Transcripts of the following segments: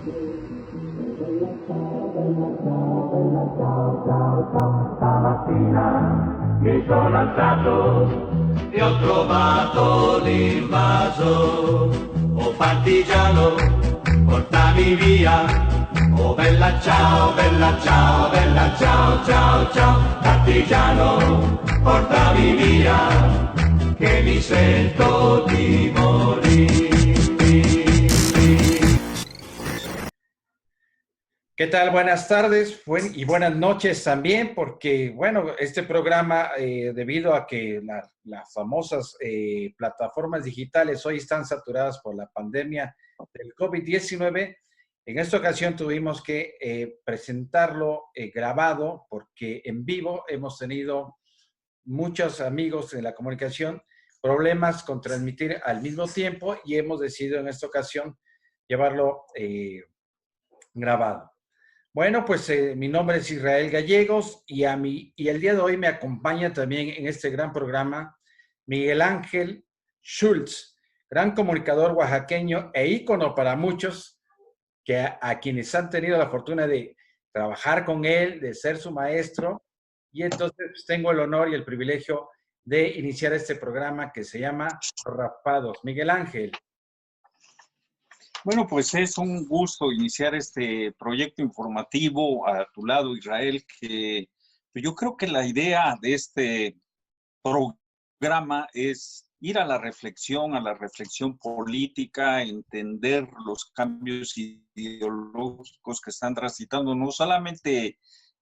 Stamattina mi sono alzato e ho trovato l'invaso. Oh partigiano, portami via. Oh bella ciao, bella ciao, bella ciao, ciao, ciao. Partigiano, portami via, che mi sento di morire. ¿Qué tal? Buenas tardes y buenas noches también, porque, bueno, este programa, debido a que las famosas plataformas digitales hoy están saturadas por la pandemia del COVID-19, en esta ocasión tuvimos que presentarlo grabado, porque en vivo hemos tenido muchos amigos de la comunicación problemas con transmitir al mismo tiempo y hemos decidido en esta ocasión llevarlo grabado. Bueno, pues mi nombre es Israel Gallegos y el día de hoy me acompaña también en este gran programa Miguel Ángel Schultz, gran comunicador oaxaqueño e ícono para muchos que a quienes han tenido la fortuna de trabajar con él, de ser su maestro, y entonces pues, tengo el honor y el privilegio de iniciar este programa que se llama Raspados. Miguel Ángel. Bueno, pues es un gusto iniciar este proyecto informativo a tu lado, Israel, que yo creo que la idea de este programa es ir a la reflexión política, entender los cambios ideológicos que están transitando no solamente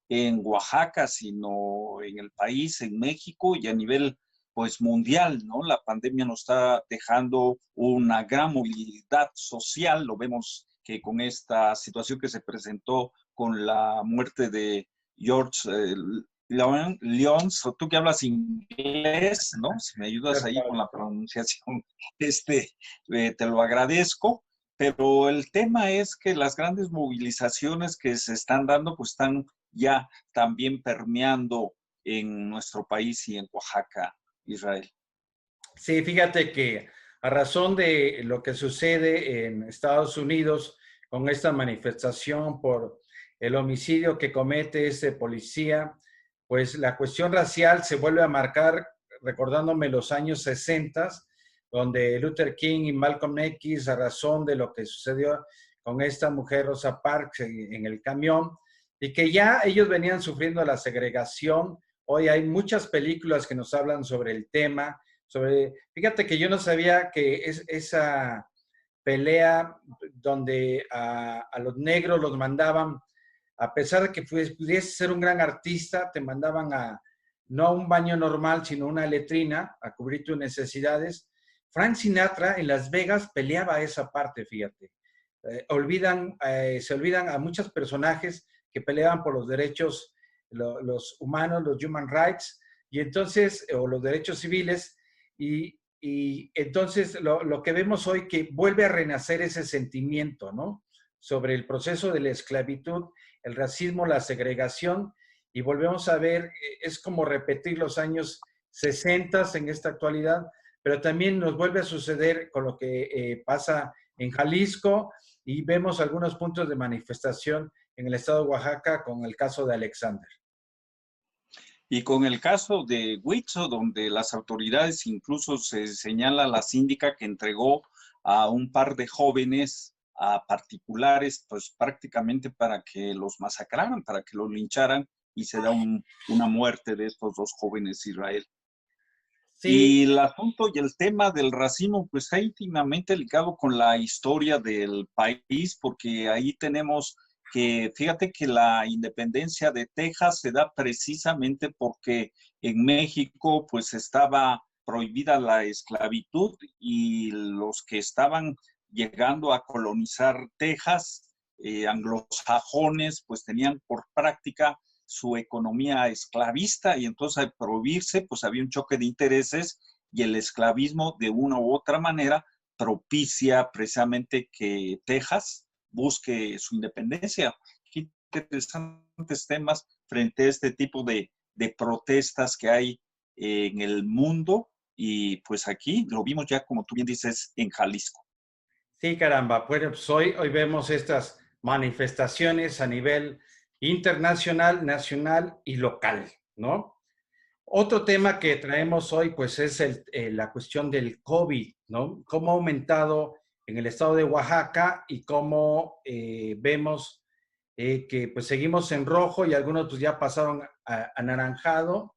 en Oaxaca, sino en el país, en México y a nivel pues mundial, ¿no? La pandemia nos está dejando una gran movilidad social, lo vemos que con esta situación que se presentó con la muerte de George Lyons, tú que hablas inglés, ¿no? Si me ayudas ahí con la pronunciación, te lo agradezco, pero el tema es que las grandes movilizaciones que se están dando, pues están ya también permeando en nuestro país y en Oaxaca, Israel. Sí, fíjate que a razón de lo que sucede en Estados Unidos con esta manifestación por el homicidio que comete ese policía, pues la cuestión racial se vuelve a marcar recordándome los años 60, donde Luther King y Malcolm X, a razón de lo que sucedió con esta mujer Rosa Parks en el camión, y que ya ellos venían sufriendo la segregación. Hoy hay muchas películas que nos hablan sobre el tema, fíjate que yo no sabía que esa pelea donde a los negros los mandaban, a pesar de que pudiese ser un gran artista, te mandaban no a un baño normal, sino a una letrina, a cubrir tus necesidades. Frank Sinatra en Las Vegas peleaba esa parte, fíjate. Se olvidan a muchos personajes que peleaban por los derechos, los humanos, los human rights, y entonces, o los derechos civiles, y entonces lo que vemos hoy que vuelve a renacer ese sentimiento, ¿no? Sobre el proceso de la esclavitud, el racismo, la segregación, y volvemos a ver, es como repetir los años 60 en esta actualidad, pero también nos vuelve a suceder con lo que pasa en Jalisco, y vemos algunos puntos de manifestación en el estado de Oaxaca con el caso de Alexander. Y con el caso de Huitzo, donde las autoridades incluso se señala a la síndica que entregó a un par de jóvenes a particulares, pues prácticamente para que los masacraran, para que los lincharan, y se da una muerte de estos dos jóvenes, Israel. Sí. Y el asunto y el tema del racismo, pues está íntimamente ligado con la historia del país, porque ahí tenemos que, fíjate que la independencia de Texas se da precisamente porque en México pues estaba prohibida la esclavitud y los que estaban llegando a colonizar Texas, anglosajones, pues tenían por práctica su economía esclavista, y entonces al prohibirse pues había un choque de intereses, y el esclavismo de una u otra manera propicia precisamente que Texas busque su independencia. Qué interesantes temas frente a este tipo de protestas que hay en el mundo, y pues aquí lo vimos ya, como tú bien dices, en Jalisco. Sí, caramba, pues hoy vemos estas manifestaciones a nivel internacional, nacional y local, ¿no? Otro tema que traemos hoy, pues, es la cuestión del COVID, ¿no? Cómo ha aumentado en el estado de Oaxaca y cómo vemos que, pues, seguimos en rojo y algunos, pues, ya pasaron a anaranjado.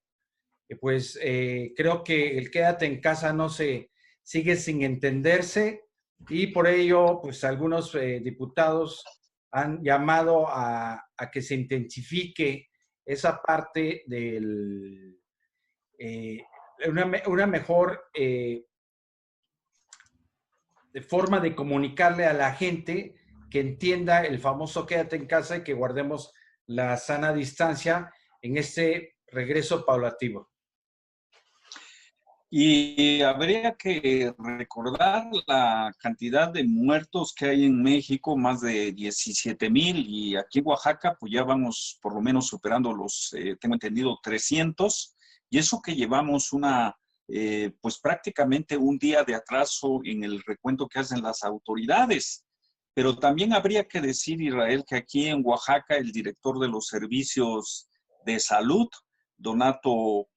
Pues, creo que el quédate en casa no se sigue sin entenderse y por ello, pues, algunos diputados han llamado a que se intensifique esa parte del eh, una mejor forma de comunicarle a la gente que entienda el famoso quédate en casa y que guardemos la sana distancia en este regreso paulatino. Y habría que recordar la cantidad de muertos que hay en México, más de 17,000, y aquí en Oaxaca, pues ya vamos por lo menos superando los, tengo entendido, 300, y eso que llevamos pues prácticamente un día de atraso en el recuento que hacen las autoridades. Pero también habría que decir, Israel, que aquí en Oaxaca el director de los servicios de salud, Donato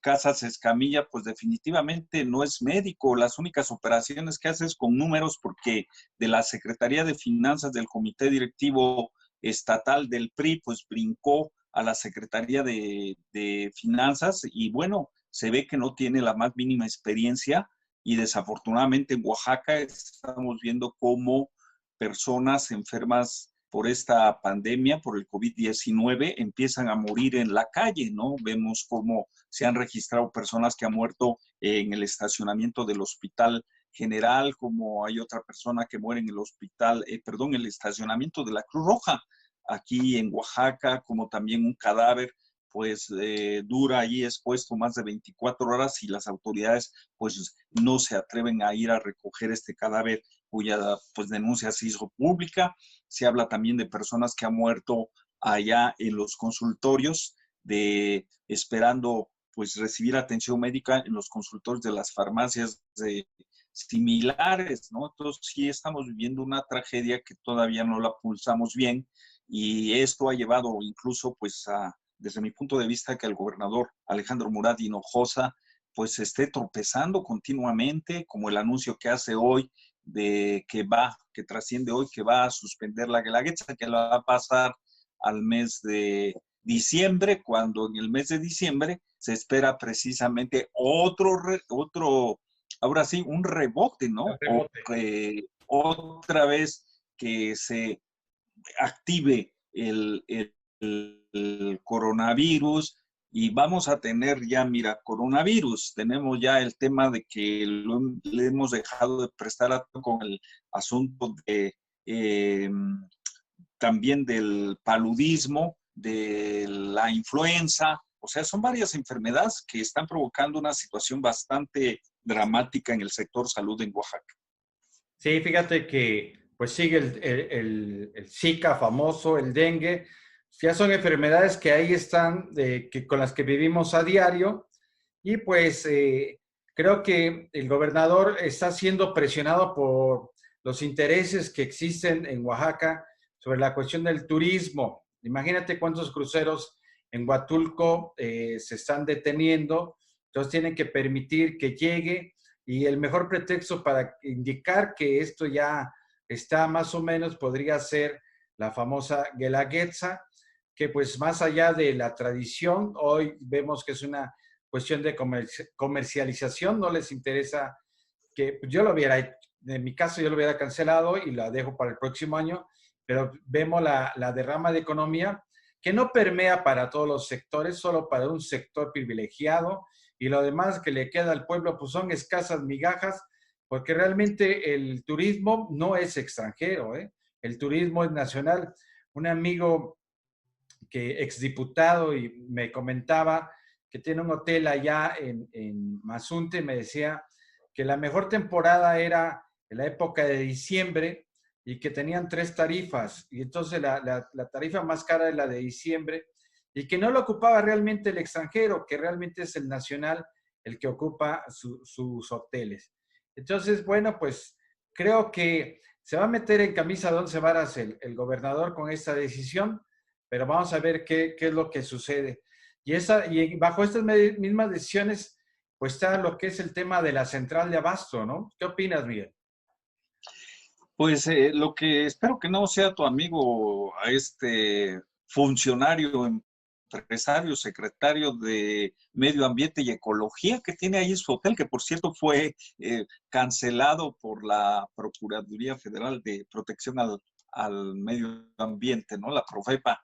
Casas Escamilla, pues definitivamente no es médico. Las únicas operaciones que hace es con números, porque de la Secretaría de Finanzas del Comité Directivo Estatal del PRI, pues brincó a la Secretaría de Finanzas y bueno, se ve que no tiene la más mínima experiencia y desafortunadamente en Oaxaca estamos viendo cómo personas enfermas por esta pandemia, por el COVID-19, empiezan a morir en la calle, ¿no? Vemos cómo se han registrado personas que han muerto en el estacionamiento del Hospital General, como hay otra persona que muere en el hospital, el estacionamiento de la Cruz Roja, aquí en Oaxaca, como también un cadáver, pues dura allí expuesto más de 24 horas y las autoridades pues no se atreven a ir a recoger este cadáver cuya pues denuncia se hizo pública. Se habla también de personas que han muerto allá en los consultorios, esperando pues recibir atención médica en los consultorios de las farmacias similares, ¿no? Entonces sí estamos viviendo una tragedia que todavía no la pulsamos bien y esto ha llevado incluso pues desde mi punto de vista, que el gobernador Alejandro Murat Hinojosa pues esté tropezando continuamente, como el anuncio que hace hoy que trasciende hoy, que va a suspender la Guelaguetza, que la va a pasar al mes de diciembre, cuando en el mes de diciembre se espera precisamente ahora sí, un rebote, ¿no? Otra vez que se active el coronavirus y vamos a tener ya, mira, coronavirus, tenemos ya el tema de que le hemos dejado de prestar atención con el asunto también del paludismo, de la influenza, o sea, son varias enfermedades que están provocando una situación bastante dramática en el sector salud en Oaxaca. Sí, fíjate que pues sigue el Zika famoso, el dengue, ya son enfermedades que ahí están, con las que vivimos a diario y pues creo que el gobernador está siendo presionado por los intereses que existen en Oaxaca sobre la cuestión del turismo. Imagínate cuántos cruceros en Huatulco se están deteniendo, entonces tienen que permitir que llegue y el mejor pretexto para indicar que esto ya está más o menos podría ser la famosa Guelaguetza, que pues más allá de la tradición, hoy vemos que es una cuestión de comercialización, no les interesa que yo lo hubiera, en mi caso yo lo hubiera cancelado y la dejo para el próximo año, pero vemos la derrama de economía que no permea para todos los sectores, solo para un sector privilegiado, y lo demás que le queda al pueblo pues son escasas migajas, porque realmente el turismo no es extranjero, ¿eh? El turismo es nacional. Un amigo que exdiputado y me comentaba que tiene un hotel allá en Mazunte, me decía que la mejor temporada era en la época de diciembre y que tenían 3 tarifas y entonces la tarifa más cara es la de diciembre y que no lo ocupaba realmente el extranjero, que realmente es el nacional el que ocupa sus hoteles. Entonces, bueno, pues creo que se va a meter en camisa de 11 varas el gobernador con esta decisión, pero vamos a ver qué es lo que sucede. Y bajo estas mismas decisiones, pues está lo que es el tema de la central de abasto, ¿no? ¿Qué opinas, Miguel? Pues lo que espero que no sea tu amigo a este funcionario, empresario, secretario de Medio Ambiente y Ecología que tiene ahí su hotel, que por cierto fue cancelado por la Procuraduría Federal de Protección al Medio Ambiente, ¿no? La Profepa.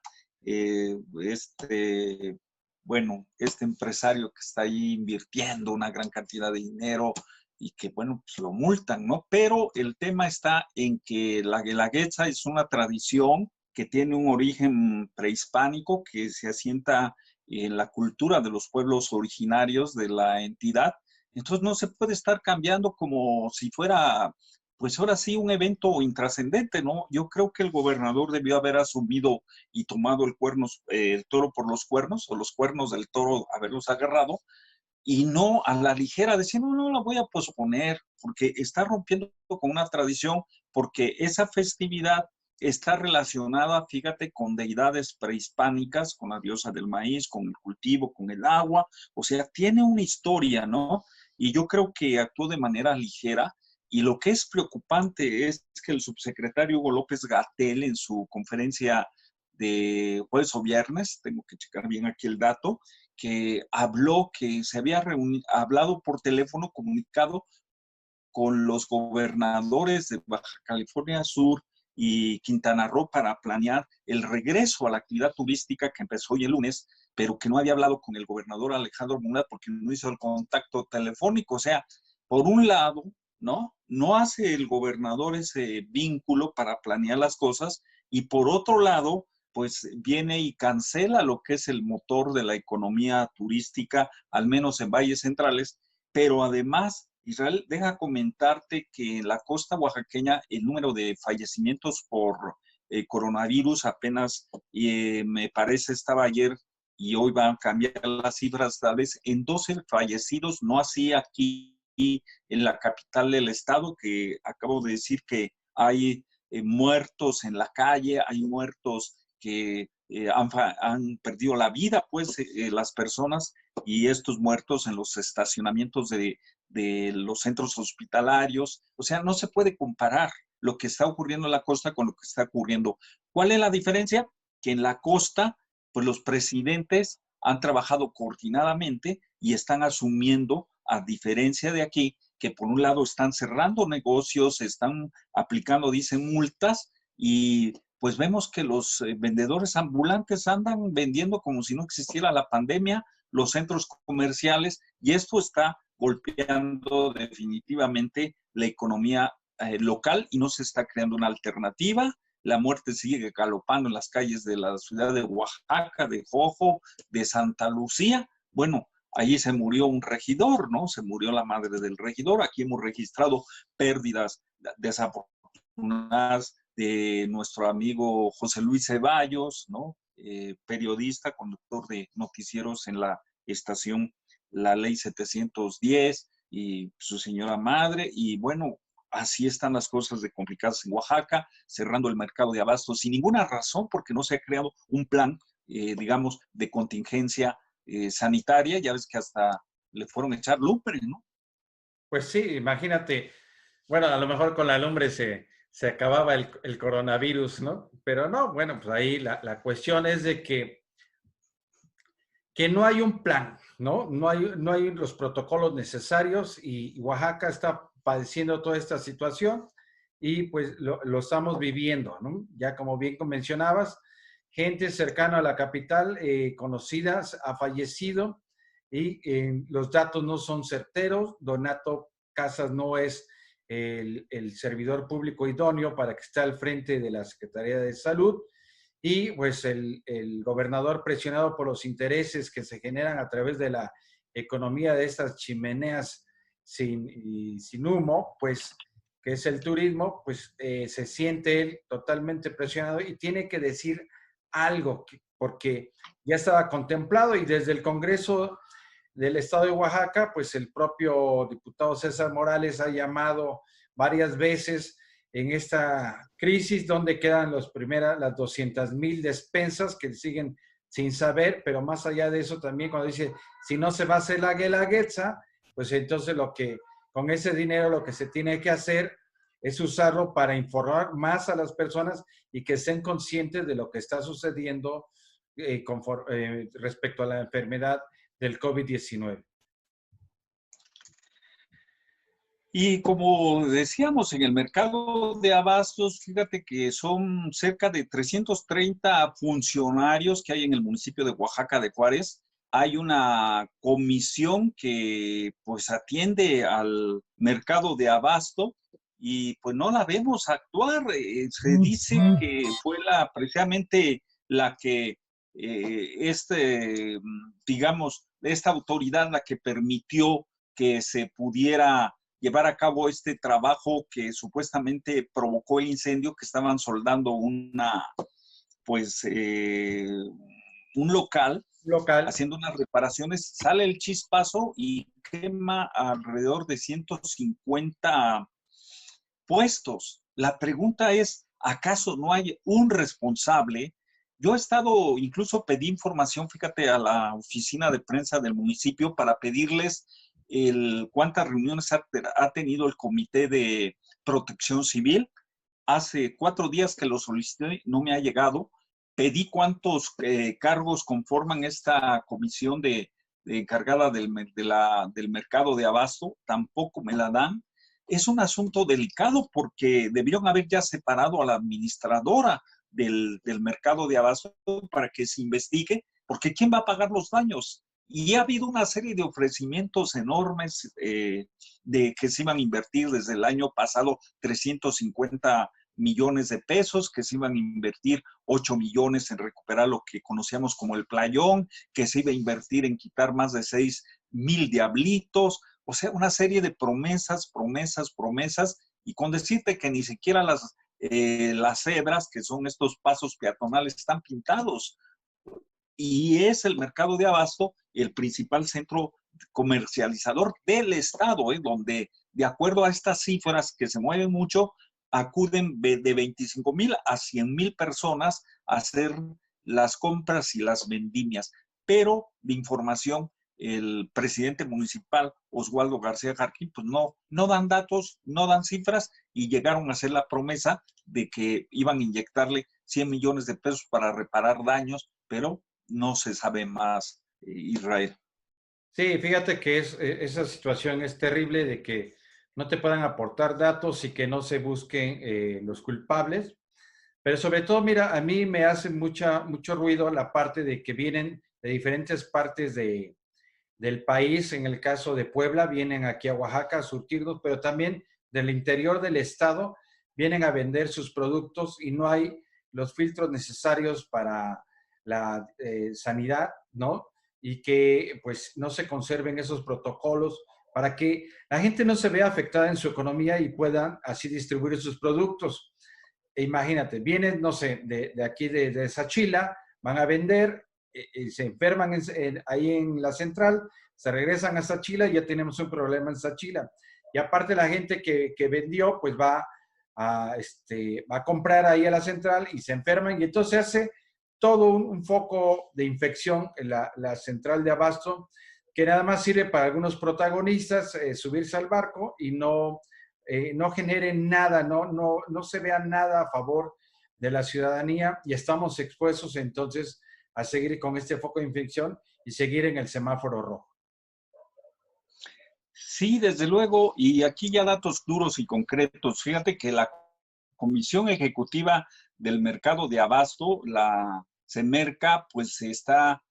Bueno, este empresario que está ahí invirtiendo una gran cantidad de dinero y que, bueno, pues lo multan, ¿no? Pero el tema está en que la Guelaguetza es una tradición que tiene un origen prehispánico, que se asienta en la cultura de los pueblos originarios de la entidad. Entonces no se puede estar cambiando como si fuera, pues ahora sí, un evento intrascendente, ¿no? Yo creo que el gobernador debió haber asumido y tomado el toro por los cuernos, o los cuernos del toro, haberlos agarrado, y no a la ligera, decir, no, no la voy a posponer, porque está rompiendo con una tradición, porque esa festividad está relacionada, fíjate, con deidades prehispánicas, con la diosa del maíz, con el cultivo, con el agua, o sea, tiene una historia, ¿no? Y yo creo que actuó de manera ligera, y lo que es preocupante es que el subsecretario Hugo López-Gatell en su conferencia de jueves o viernes, tengo que checar bien aquí el dato, que habló que se había hablado por teléfono, comunicado con los gobernadores de Baja California Sur y Quintana Roo para planear el regreso a la actividad turística que empezó hoy el lunes, pero que no había hablado con el gobernador Alejandro Murat porque no hizo el contacto telefónico. O sea, por un lado, ¿no? No hace el gobernador ese vínculo para planear las cosas, y por otro lado, pues viene y cancela lo que es el motor de la economía turística, al menos en valles centrales, pero además, Israel, deja comentarte que en la costa oaxaqueña el número de fallecimientos por coronavirus apenas, me parece, estaba ayer y hoy van a cambiar las cifras, tal vez en 12 fallecidos, no así aquí en la capital del estado, que acabo de decir que hay muertos en la calle, hay muertos que han perdido la vida, pues las personas, y estos muertos en los estacionamientos de los centros hospitalarios. O sea, no se puede comparar lo que está ocurriendo en la costa con lo que está ocurriendo. ¿Cuál es la diferencia? Que en la costa, pues los presidentes han trabajado coordinadamente y están asumiendo, a diferencia de aquí, que por un lado están cerrando negocios, están aplicando, dicen, multas, y pues vemos que los vendedores ambulantes andan vendiendo como si no existiera la pandemia, los centros comerciales, y esto está golpeando definitivamente la economía local y no se está creando una alternativa. La muerte sigue galopando en las calles de la ciudad de Oaxaca, de Jojo, de Santa Lucía. Bueno, allí se murió un regidor, ¿no? Se murió la madre del regidor. Aquí hemos registrado pérdidas desafortunadas de nuestro amigo José Luis Ceballos, ¿no? Periodista, conductor de noticieros en la estación La Ley 710, y su señora madre. Y bueno, así están las cosas de complicadas en Oaxaca, cerrando el mercado de abastos sin ninguna razón, porque no se ha creado un plan, digamos, de contingencia sanitaria. Ya ves que hasta le fueron a echar lumbre, ¿no? Pues sí, imagínate, bueno, a lo mejor con la lumbre se acababa el coronavirus, ¿no? Pero no, bueno, pues ahí la cuestión es de que no hay un plan, ¿no? No hay los protocolos necesarios, y Oaxaca está padeciendo toda esta situación y pues lo estamos viviendo, ¿no? Ya como bien mencionabas, gente cercana a la capital, conocidas, ha fallecido, y los datos no son certeros. Donato Casas no es el servidor público idóneo para que esté al frente de la Secretaría de Salud. Y pues el gobernador, presionado por los intereses que se generan a través de la economía de estas chimeneas sin humo, pues que es el turismo, pues se siente él totalmente presionado y tiene que decir algo, porque ya estaba contemplado, y desde el Congreso del Estado de Oaxaca, pues el propio diputado César Morales ha llamado varias veces en esta crisis, donde quedan las 200,000 despensas que siguen sin saber, pero más allá de eso también cuando dice, si no se va a hacer la guelaguetza, pues entonces con ese dinero lo que se tiene que hacer es usarlo para informar más a las personas y que estén conscientes de lo que está sucediendo respecto a la enfermedad del COVID-19. Y como decíamos, en el mercado de abastos, fíjate que son cerca de 330 funcionarios que hay en el municipio de Oaxaca de Juárez. Hay una comisión que pues atiende al mercado de abasto y pues no la vemos actuar. Se dice que fue precisamente la que, digamos, esta autoridad la que permitió que se pudiera llevar a cabo este trabajo que supuestamente provocó el incendio, que estaban soldando un local, haciendo unas reparaciones, sale el chispazo y quema alrededor de 150 puestos. La pregunta es, ¿acaso no hay un responsable? Yo he estado, incluso pedí información, fíjate, a la oficina de prensa del municipio para pedirles cuántas reuniones ha tenido el Comité de Protección Civil. Hace 4 días que lo solicité, no me ha llegado. Pedí cuántos cargos conforman esta comisión encargada del mercado de abasto, tampoco me la dan. Es un asunto delicado porque debieron haber ya separado a la administradora del mercado de abasto para que se investigue, porque ¿quién va a pagar los daños? Y ha habido una serie de ofrecimientos enormes de que se iban a invertir desde el año pasado 350 millones de pesos, que se iban a invertir 8 millones en recuperar lo que conocíamos como el playón, que se iba a invertir en quitar más de 6,000 diablitos, o sea, una serie de promesas, y con decirte que ni siquiera las cebras, que son estos pasos peatonales, están pintados. Y es el mercado de abasto el principal centro comercializador del estado, donde, de acuerdo a estas cifras que se mueven mucho, acuden de 25,000 a 100,000 personas a hacer las compras y las vendimias. Pero de información, el presidente municipal, Oswaldo García Jarquín, pues no dan datos, no dan cifras, y llegaron a hacer la promesa de que iban a inyectarle 100 millones de pesos para reparar daños, pero no se sabe más, Israel. Sí, fíjate que esa situación es terrible de que no te puedan aportar datos y que no se busquen los culpables. Pero sobre todo, mira, a mí me hace mucho ruido la parte de que vienen de diferentes partes del país. En el caso de Puebla, vienen aquí a Oaxaca a surtirnos, pero también del interior del estado vienen a vender sus productos y no hay los filtros necesarios para la sanidad, ¿no? Y que pues no se conserven esos protocolos para que la gente no se vea afectada en su economía y puedan así distribuir sus productos. E imagínate, vienen, no sé, de aquí de Sachila, van a vender, y se enferman ahí en la central, se regresan a Sachila y ya tenemos un problema en Sachila. Y aparte la gente que vendió, pues va a comprar ahí a la central y se enferman y entonces hace todo un foco de infección en la central de abasto, que nada más sirve para algunos protagonistas subirse al barco y no generen nada, no se vea nada a favor de la ciudadanía y estamos expuestos entonces a seguir con este foco de infección y seguir en el semáforo rojo. Sí, desde luego, y aquí ya datos duros y concretos. Fíjate que la Comisión Ejecutiva del Mercado de Abasto, la CEMERCA, pues está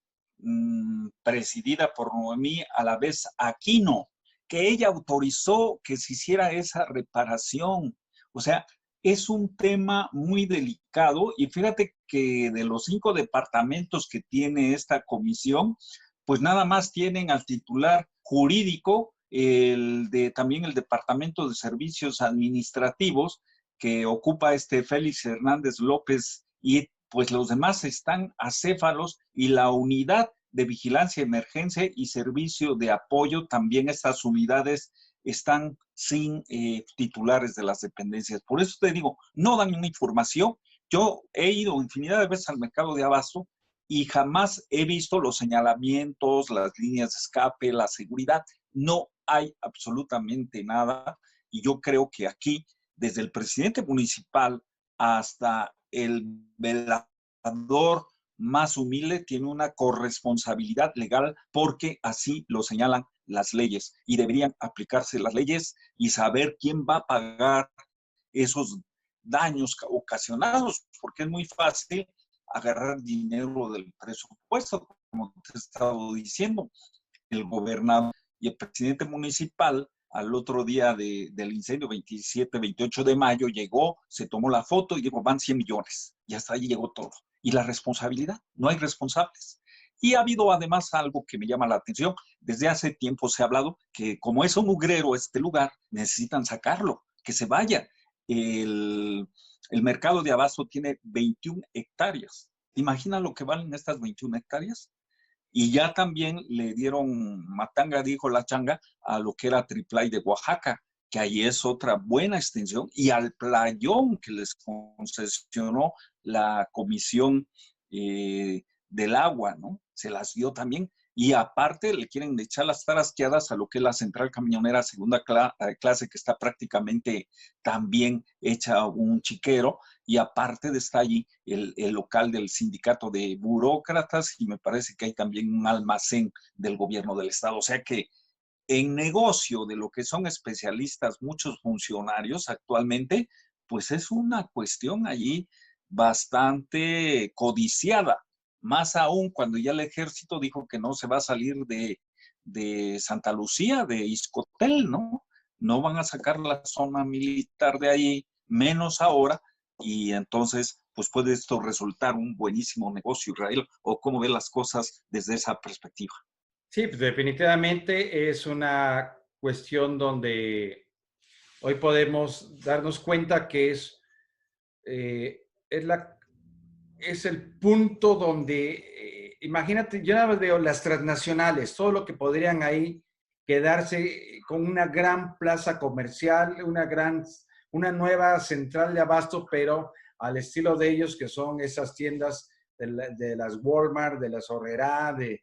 presidida por Noemí Alavés Aquino, que ella autorizó que se hiciera esa reparación. O sea, es un tema muy delicado y fíjate que de los 5 departamentos que tiene esta comisión, pues nada más tienen al titular jurídico, también el Departamento de Servicios Administrativos, que ocupa Félix Hernández López, y pues los demás están acéfalos, y la unidad de vigilancia, emergencia y servicio de apoyo, también estas unidades están sin titulares de las dependencias. Por eso te digo, no dan una información. Yo he ido infinidad de veces al mercado de abasto y jamás he visto los señalamientos, las líneas de escape, la seguridad. No hay absolutamente nada. Y yo creo que aquí, desde el presidente municipal hasta el velador más humilde, tiene una corresponsabilidad legal porque así lo señalan las leyes y deberían aplicarse las leyes y saber quién va a pagar esos daños ocasionados, porque es muy fácil agarrar dinero del presupuesto, como te he estado diciendo. El gobernador y el presidente municipal al otro día del incendio, 27, 28 de mayo, llegó, se tomó la foto y dijo, van 100 millones. Y hasta ahí llegó todo. ¿Y la responsabilidad? No hay responsables. Y ha habido además algo que me llama la atención. Desde hace tiempo se ha hablado que como es un mugrero este lugar, necesitan sacarlo, que se vaya. El mercado de abasto tiene 21 hectáreas. ¿Te imaginas lo que valen estas 21 hectáreas? Y ya también le dieron matanga, dijo la changa, a lo que era Triplay de Oaxaca, que ahí es otra buena extensión, y al playón que les concesionó la Comisión del Agua, ¿no? Se las dio también. Y aparte le quieren echar las tarasqueadas a lo que es la central camionera segunda clase, que está prácticamente también hecha un chiquero, y aparte de estar allí el local del sindicato de burócratas, y me parece que hay también un almacén del gobierno del estado. O sea que en negocio de lo que son especialistas muchos funcionarios actualmente, pues es una cuestión allí bastante codiciada, más aún cuando ya el ejército dijo que no se va a salir de Santa Lucía, de Iscotel, ¿no? No van a sacar la zona militar de ahí, menos ahora, y entonces pues puede esto resultar un buenísimo negocio, Israel, o cómo ve las cosas desde esa perspectiva. Sí, pues definitivamente es una cuestión donde hoy podemos darnos cuenta que es, es el punto donde, imagínate, yo nada más veo las transnacionales, todo lo que podrían ahí quedarse con una gran plaza comercial, una nueva central de abasto, pero al estilo de ellos, que son esas tiendas de las Walmart, de las Horrera, de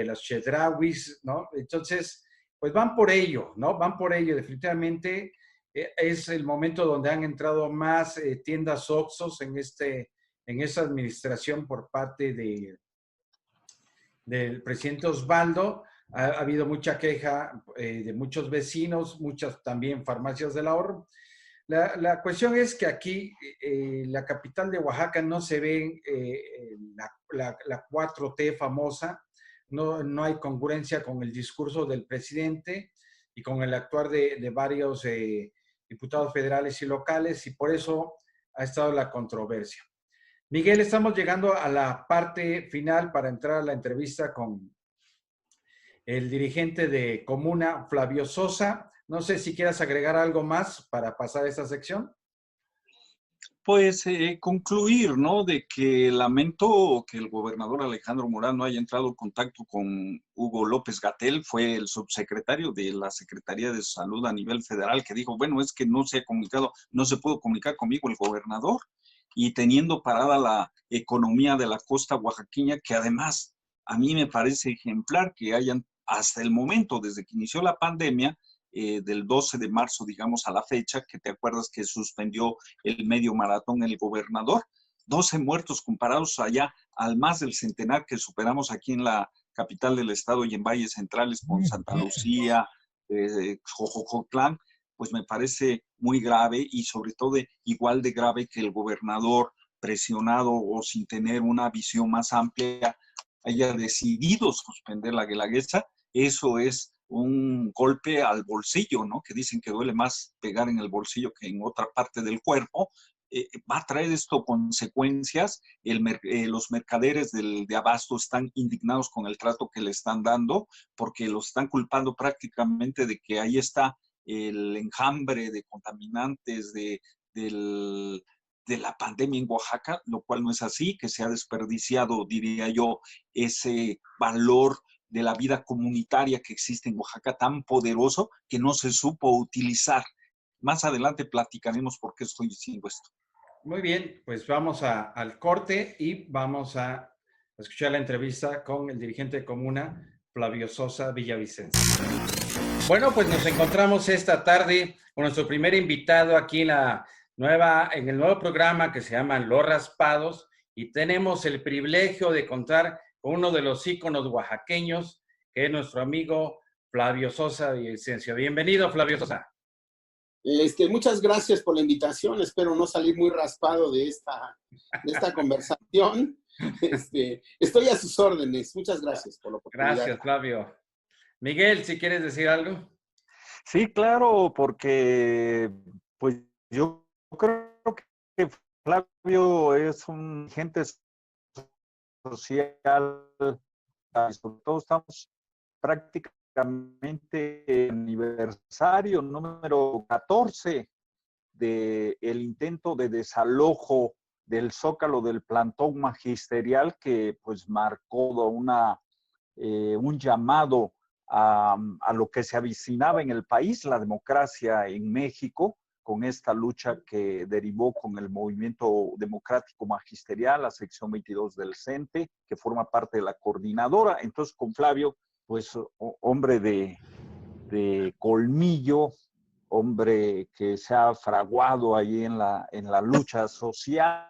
las Chedrawis, ¿no? Entonces, pues van por ello, ¿no? Van por ello, definitivamente es el momento donde han entrado más tiendas Oxxos en esa administración por parte del presidente Osvaldo. Ha habido mucha queja de muchos vecinos, muchas también farmacias del ahorro. La cuestión es que aquí, la capital de Oaxaca, no se ve la 4T famosa, no hay congruencia con el discurso del presidente y con el actuar de varios diputados federales y locales, y por eso ha estado la controversia. Miguel, estamos llegando a la parte final para entrar a la entrevista con el dirigente de Comuna, Flavio Sosa. No sé si quieras agregar algo más para pasar a esta sección. Pues concluir, ¿no? De que lamento que el gobernador Alejandro Murat no haya entrado en contacto con Hugo López-Gatell, fue el subsecretario de la Secretaría de Salud a nivel federal, que dijo, bueno, es que no se ha comunicado, no se pudo comunicar conmigo el gobernador, y teniendo parada la economía de la costa oaxaqueña, que además a mí me parece ejemplar que hayan, hasta el momento, desde que inició la pandemia, del 12 de marzo, digamos, a la fecha, que te acuerdas que suspendió el medio maratón el gobernador, 12 muertos comparados allá al más del centenar que superamos aquí en la capital del estado y en valles centrales con Santa Lucía, Jojocotlán, pues me parece muy grave, y sobre todo igual de grave que el gobernador, presionado o sin tener una visión más amplia, haya decidido suspender la Guelaguetza. Eso es un golpe al bolsillo, ¿no? Que dicen que duele más pegar en el bolsillo que en otra parte del cuerpo. Va a traer esto consecuencias. Los mercaderes de abasto están indignados con el trato que le están dando, porque los están culpando prácticamente de que ahí está el enjambre de contaminantes de la pandemia en Oaxaca, lo cual no es así, que se ha desperdiciado, diría yo, ese valor de la vida comunitaria que existe en Oaxaca, tan poderoso que no se supo utilizar. Más adelante platicaremos por qué estoy diciendo esto. Muy bien, pues vamos al corte y vamos a escuchar la entrevista con el dirigente de comuna, Flavio Sosa Villavicencio. Bueno, pues nos encontramos esta tarde con nuestro primer invitado aquí en el nuevo programa que se llama Los Raspados, y tenemos el privilegio de contar con uno de los íconos oaxaqueños, que es nuestro amigo Flavio Sosa Villavicencio. Bienvenido, Flavio Sosa. Muchas gracias por la invitación. Espero no salir muy raspado de esta conversación. Estoy a sus órdenes. Muchas gracias por la oportunidad. Gracias, Flavio. Miguel, si quieres decir algo. Sí, claro, porque pues yo creo que Flavio es un agente social, sobre todo estamos prácticamente en aniversario número 14 del intento de desalojo del Zócalo del plantón magisterial, que pues marcó un llamado a lo que se avicinaba en el país, la democracia en México, con esta lucha que derivó con el Movimiento Democrático Magisterial, la sección 22 del CENTE, que forma parte de la coordinadora. Entonces, con Flavio, pues hombre de colmillo, hombre que se ha fraguado ahí en la lucha social,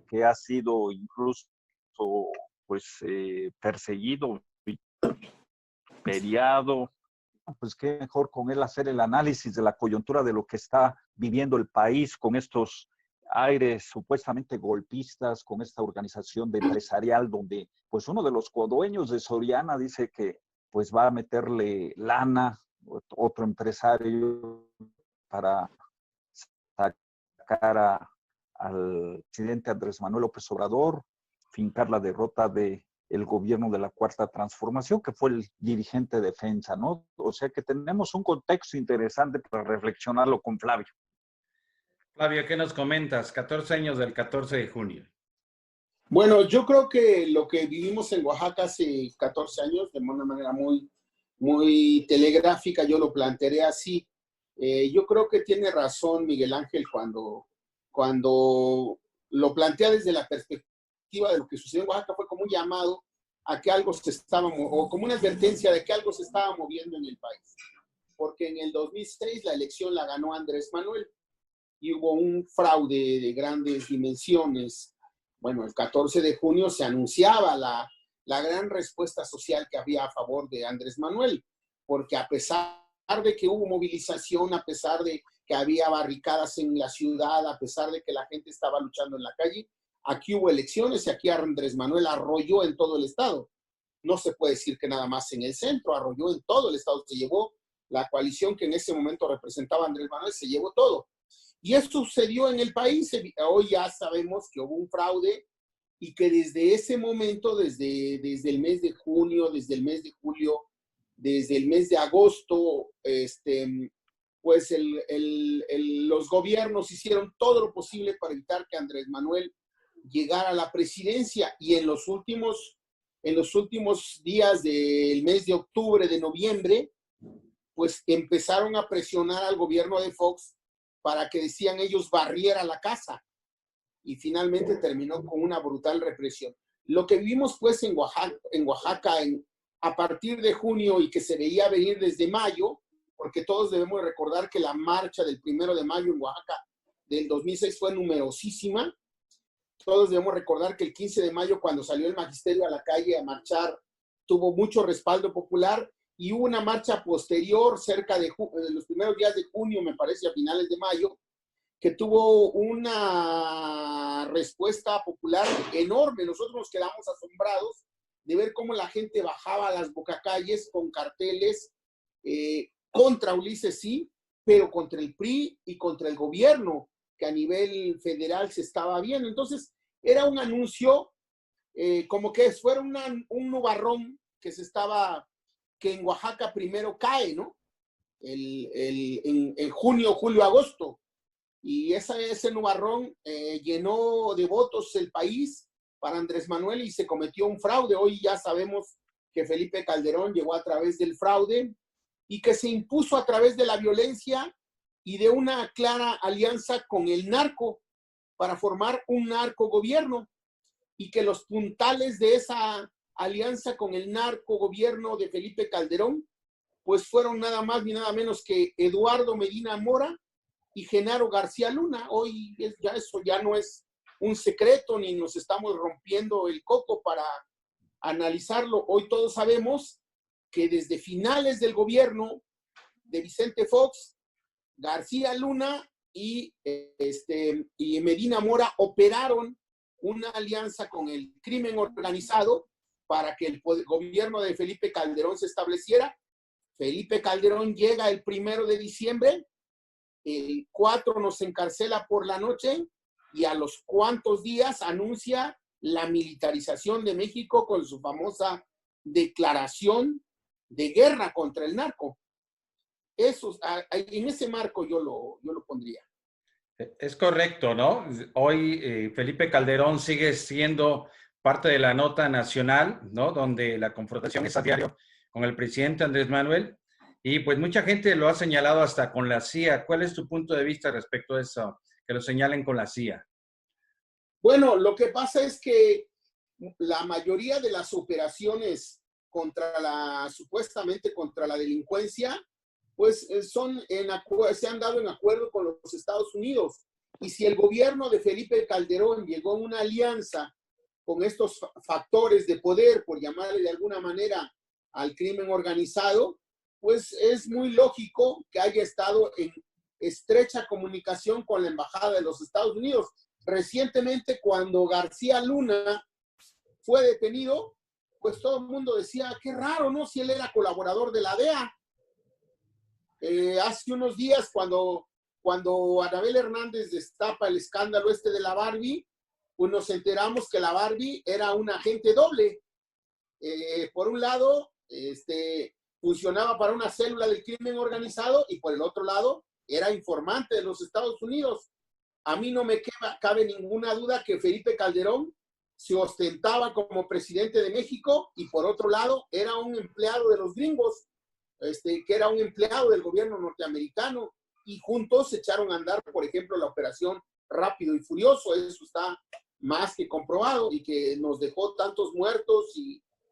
que ha sido incluso pues perseguido, peleado. Pues qué mejor con él hacer el análisis de la coyuntura de lo que está viviendo el país con estos aires supuestamente golpistas, con esta organización de empresarial donde pues uno de los codueños de Soriana dice que pues va a meterle lana, otro empresario, para sacar al presidente Andrés Manuel López Obrador, fincar la derrota del gobierno de la Cuarta Transformación, que fue el dirigente de defensa, ¿no? O sea que tenemos un contexto interesante para reflexionarlo con Flavio. Flavio, ¿qué nos comentas? 14 años del 14 de junio. Bueno, yo creo que lo que vivimos en Oaxaca hace 14 años, de una manera muy, muy telegráfica, yo lo plantearé así. Yo creo que tiene razón Miguel Ángel cuando lo plantea desde la perspectiva de lo que sucedió en Oaxaca. Fue como un llamado a que algo se estaba, o como una advertencia de que algo se estaba moviendo en el país. Porque en el 2006 la elección la ganó Andrés Manuel y hubo un fraude de grandes dimensiones. Bueno, el 14 de junio se anunciaba la gran respuesta social que había a favor de Andrés Manuel, porque a pesar de que hubo movilización, a pesar de que había barricadas en la ciudad, a pesar de que la gente estaba luchando en la calle, aquí hubo elecciones y aquí Andrés Manuel arrolló en todo el estado. No se puede decir que nada más en el centro, arrolló en todo el estado. Se llevó la coalición que en ese momento representaba a Andrés Manuel, se llevó todo. Y eso sucedió en el país. Hoy ya sabemos que hubo un fraude y que desde ese momento, desde el mes de junio, desde el mes de julio, desde el mes de agosto, pues los gobiernos hicieron todo lo posible para evitar que Andrés Manuel llegara a la presidencia, y en los últimos días del mes de octubre, de noviembre, pues empezaron a presionar al gobierno de Fox para que, decían ellos, barriera la casa, y finalmente terminó con una brutal represión. Lo que vivimos pues en Oaxaca a partir de junio, y que se veía venir desde mayo, porque todos debemos recordar que la marcha del 1 de mayo en Oaxaca del 2006 fue numerosísima. Todos debemos recordar que el 15 de mayo, cuando salió el magisterio a la calle a marchar, tuvo mucho respaldo popular, y hubo una marcha posterior cerca de los primeros días de junio, me parece, a finales de mayo, que tuvo una respuesta popular enorme. Nosotros nos quedamos asombrados de ver cómo la gente bajaba a las bocacalles con carteles contra Ulises, sí, pero contra el PRI y contra el gobierno, que a nivel federal se estaba viendo. Entonces, era un anuncio como que fuera un nubarrón que en Oaxaca primero cae, ¿no? En junio, julio, agosto. Y ese nubarrón llenó de votos el país para Andrés Manuel, y se cometió un fraude. Hoy ya sabemos que Felipe Calderón llegó a través del fraude y que se impuso a través de la violencia y de una clara alianza con el narco para formar un narcogobierno, y que los puntales de esa alianza con el narcogobierno de Felipe Calderón pues fueron nada más ni nada menos que Eduardo Medina Mora y Genaro García Luna. Hoy ya eso ya no es un secreto ni nos estamos rompiendo el coco para analizarlo. Hoy todos sabemos que desde finales del gobierno de Vicente Fox, García Luna y Medina Mora operaron una alianza con el crimen organizado para que el gobierno de Felipe Calderón se estableciera. Felipe Calderón llega el 1 de diciembre, el 4 nos encarcela por la noche y a los cuantos días anuncia la militarización de México con su famosa declaración de guerra contra el narco. Eso, en ese marco yo lo pondría. Es correcto, ¿no? Hoy Felipe Calderón sigue siendo parte de la nota nacional, ¿no? Donde la confrontación es a diario con el presidente Andrés Manuel. Y pues mucha gente lo ha señalado hasta con la CIA. ¿Cuál es tu punto de vista respecto a eso? Que lo señalen con la CIA. Bueno, lo que pasa es que la mayoría de las operaciones supuestamente contra la delincuencia, pues se han dado en acuerdo con los Estados Unidos. Y si el gobierno de Felipe Calderón llegó a una alianza con estos factores de poder, por llamarle de alguna manera al crimen organizado, pues es muy lógico que haya estado en estrecha comunicación con la Embajada de los Estados Unidos. Recientemente, cuando García Luna fue detenido, pues todo el mundo decía, qué raro, ¿no? Si él era colaborador de la DEA. Hace unos días, cuando Anabel Hernández destapa el escándalo de la Barbie, pues nos enteramos que la Barbie era un agente doble. Por un lado, funcionaba para una célula del crimen organizado y por el otro lado, era informante de los Estados Unidos. A mí no me cabe ninguna duda que Felipe Calderón se ostentaba como presidente de México y por otro lado, era un empleado de los gringos, que era un empleado del gobierno norteamericano, y juntos se echaron a andar, por ejemplo, la operación Rápido y Furioso. Eso está más que comprobado y que nos dejó tantos muertos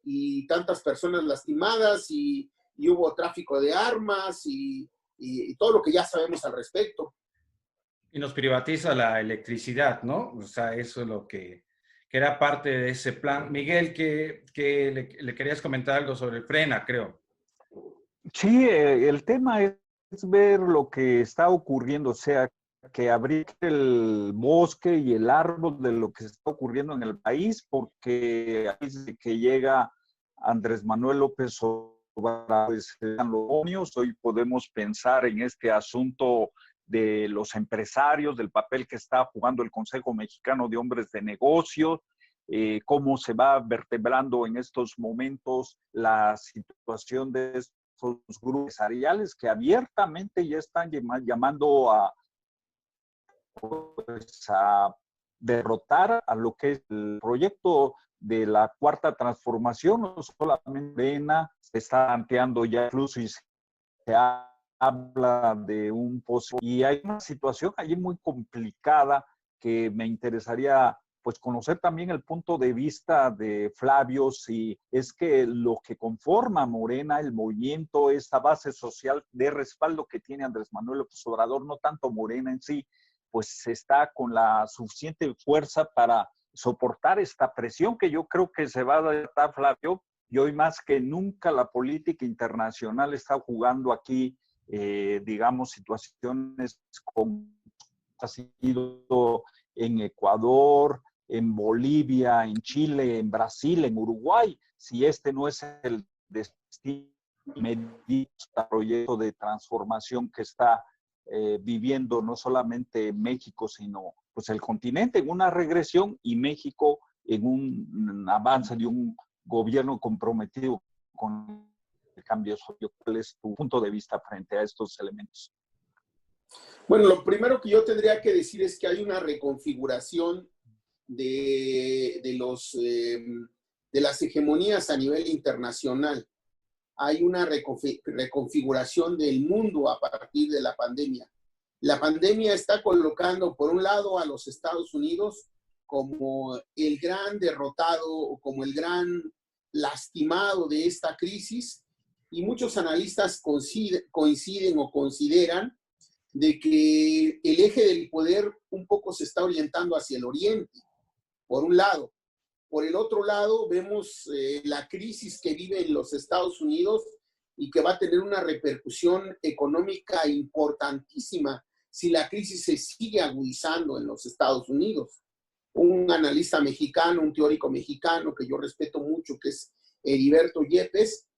y tantas personas lastimadas y hubo tráfico de armas y todo lo que ya sabemos al respecto. Y nos privatiza la electricidad, ¿no? O sea, eso es lo que era parte de ese plan. Miguel, que le querías comentar algo sobre el Frena, creo. Sí, el tema es ver lo que está ocurriendo, o sea, que abrir el bosque y el árbol de lo que está ocurriendo en el país, porque desde que llega Andrés Manuel López Obrador, pues, hoy podemos pensar en este asunto de los empresarios, del papel que está jugando el Consejo Mexicano de Hombres de Negocios, cómo se va vertebrando en estos momentos la situación de estos grupos empresariales que abiertamente ya están llamando pues, a derrotar a lo que es el proyecto de la Cuarta Transformación. No solamente Morena se está planteando ya incluso y se habla de un posible, y hay una situación allí muy complicada que me interesaría pues conocer también el punto de vista de Flavio, si es que lo que conforma Morena, el movimiento, esta base social de respaldo que tiene Andrés Manuel López Obrador, no tanto Morena en sí, pues está con la suficiente fuerza para soportar esta presión que yo creo que se va a dar, Flavio, y hoy más que nunca la política internacional está jugando aquí, digamos, situaciones como ha sido en Ecuador, en Bolivia, en Chile, en Brasil, en Uruguay. Si este no es el destino proyecto de transformación que está viviendo no solamente México, sino pues el continente en una regresión y México en un avance de un gobierno comprometido con el cambio social. ¿Cuál es tu punto de vista frente a estos elementos? Bueno, lo primero que yo tendría que decir es que hay una reconfiguración de los las hegemonías a nivel internacional. Hay una reconfiguración del mundo a partir de la pandemia. La pandemia está colocando, por un lado, a los Estados Unidos como el gran derrotado o como el gran lastimado de esta crisis, y muchos analistas coinciden o consideran de que el eje del poder un poco se está orientando hacia el oriente, por un lado. Por el otro lado, vemos la crisis que vive en los Estados Unidos y que va a tener una repercusión económica importantísima si la crisis se sigue agudizando en los Estados Unidos. Un analista mexicano, un teórico mexicano que yo respeto mucho, que es Heriberto Yepes,